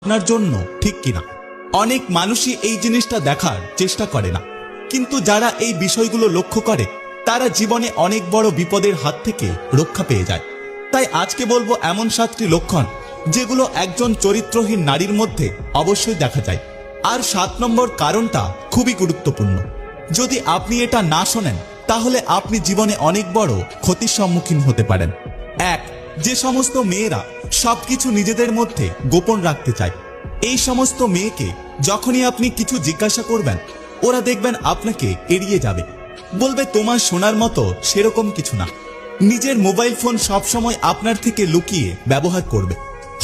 আপনার জন্য ঠিক কিনা। অনেক মানুষই এই জিনিসটা দেখার চেষ্টা করে না, কিন্তু যারা এই বিষয়গুলো লক্ষ্য করে তারা জীবনে অনেক বড় বিপদের হাত থেকে রক্ষা পেয়ে যায়। তাই আজকে বলবো এমন 7টি লক্ষণ যেগুলো একজন চরিত্রহীন নারীর মধ্যে অবশ্যই দেখা যায়। আর 7 নম্বর কারণটা খুবই গুরুত্বপূর্ণ। যদি আপনি এটা না শোনেন তাহলে আপনি জীবনে অনেক বড় ক্ষতির সম্মুখীন হতে পারেন। 1. যে সমস্ত মেয়েরা সবকিছু নিজেদের মধ্যে গোপন রাখতে চায়, এই সমস্ত মেয়েকে যখনই আপনি কিছু জিজ্ঞাসা করবেন ওরা দেখবেন আপনাকে এড়িয়ে যাবে, বলবে তোমার শোনার মতো সেরকম কিছু না। নিজের মোবাইল ফোন সবসময় আপনার থেকে লুকিয়ে ব্যবহার করবে।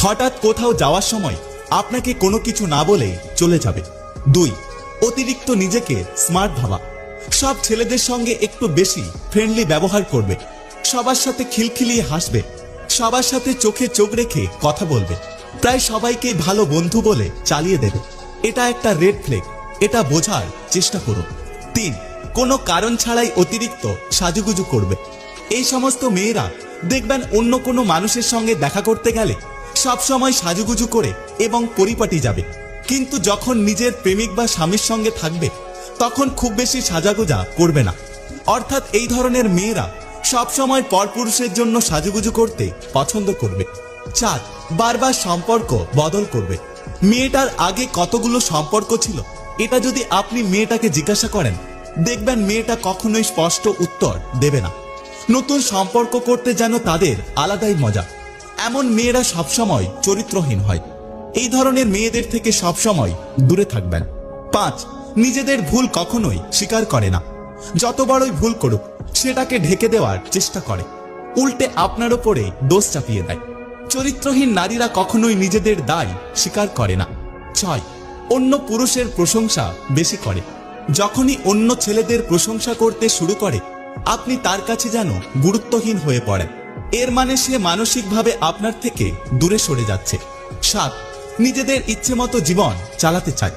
হঠাৎ কোথাও যাওয়ার সময় আপনাকে কোনো কিছু না বলেই চলে যাবে। 2. অতিরিক্ত নিজেকে স্মার্ট ভাবা। সব ছেলেদের সঙ্গে একটু বেশি ফ্রেন্ডলি ব্যবহার করবে, সবার সাথে খিলখিলিয়ে হাসবে, সবার সাথে চোখে চোখ রেখে কথা বলবে, প্রায় সবাইকে ভালো বন্ধু বলে চালিয়ে দেবে। এটা একটা রেড ফ্ল্যাগ, এটা বোঝার চেষ্টা করুন। 3. কোনো কারণ ছাড়াই অতিরিক্ত সাজুগুজু করবে। এই সমস্ত মেয়েরা দেখবেন অন্য কোনো মানুষের সঙ্গে দেখা করতে গেলে সবসময় সাজুগুজু করে এবং পরিপাটি যাবে, কিন্তু যখন নিজের প্রেমিক বা স্বামীর সঙ্গে থাকবে তখন খুব বেশি সাজাগুজা করবে না। অর্থাৎ এই ধরনের মেয়েরা সবসময় পরপুরুষের জন্য সাজুগুজু করতে পছন্দ করবে। 4. বারবার সম্পর্ক বদল করবে। মেয়েটার আগে কতগুলো সম্পর্ক ছিল এটা যদি আপনি মেয়েটাকে জিজ্ঞাসা করেন দেখবেন মেয়েটা কখনোই স্পষ্ট উত্তর দেবে না। নতুন সম্পর্ক করতে যেন তাদের আলাদাই মজা। এমন মেয়েরা সবসময় চরিত্রহীন হয়। এই ধরনের মেয়েদের থেকে সবসময় দূরে থাকবেন। 5. নিজেদের ভুল কখনোই স্বীকার করে না। যত বড়ই ভুল করুক সেটাকে ঢেকে দেওয়ার চেষ্টা করে, উল্টে আপনার উপরে দোষ চাপিয়ে দেয়। চরিত্রহীন নারীরা কখনোই নিজেদের দায় স্বীকার করে না। 6. অন্য পুরুষের প্রশংসা বেশি করে। যখনই অন্য ছেলেদের প্রশংসা করতে শুরু করে আপনি তার কাছে যেন গুরুত্বহীন হয়ে পড়েন, এর মানে সে মানসিকভাবে আপনার থেকে দূরে সরে যাচ্ছে। 7. নিজেদের ইচ্ছে মতো জীবন চালাতে চায়।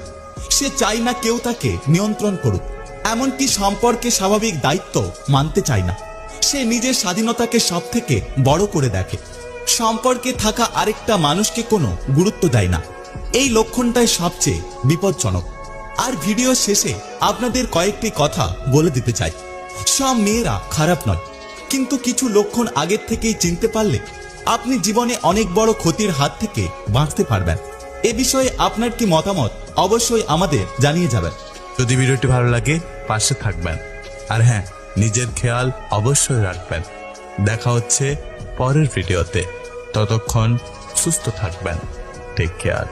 সে চায় না কেউ তাকে নিয়ন্ত্রণ করুক, এমনকি সম্পর্কে স্বাভাবিক দায়িত্ব মানতে চায় না। সে নিজের স্বাধীনতাকে সব থেকে বড় করে দেখে, সম্পর্কে থাকা আরেকটা মানুষকে কোনো গুরুত্ব দেয় না। এই লক্ষণটাই সবচেয়ে বিপজ্জনক। আর ভিডিও শেষে আপনাদের কয়েকটি কথা বলে দিতে চাই। সব মেয়েরা খারাপ নয়, কিন্তু কিছু লক্ষণ আগের থেকেই চিনতে পারলে আপনি জীবনে অনেক বড় ক্ষতির হাত থেকে বাঁচতে পারবেন। এ বিষয়ে আপনার কি মতামত অবশ্যই আমাদের জানিয়ে যাবেন। যদি ভিডিওটি ভালো লাগে পাশে থাকবেন, আর হ্যাঁ, নিজের খেয়াল অবশ্যই রাখবেন। দেখা হচ্ছে পরের ভিডিওতে, ততক্ষণ সুস্থ থাকবেন। Take care.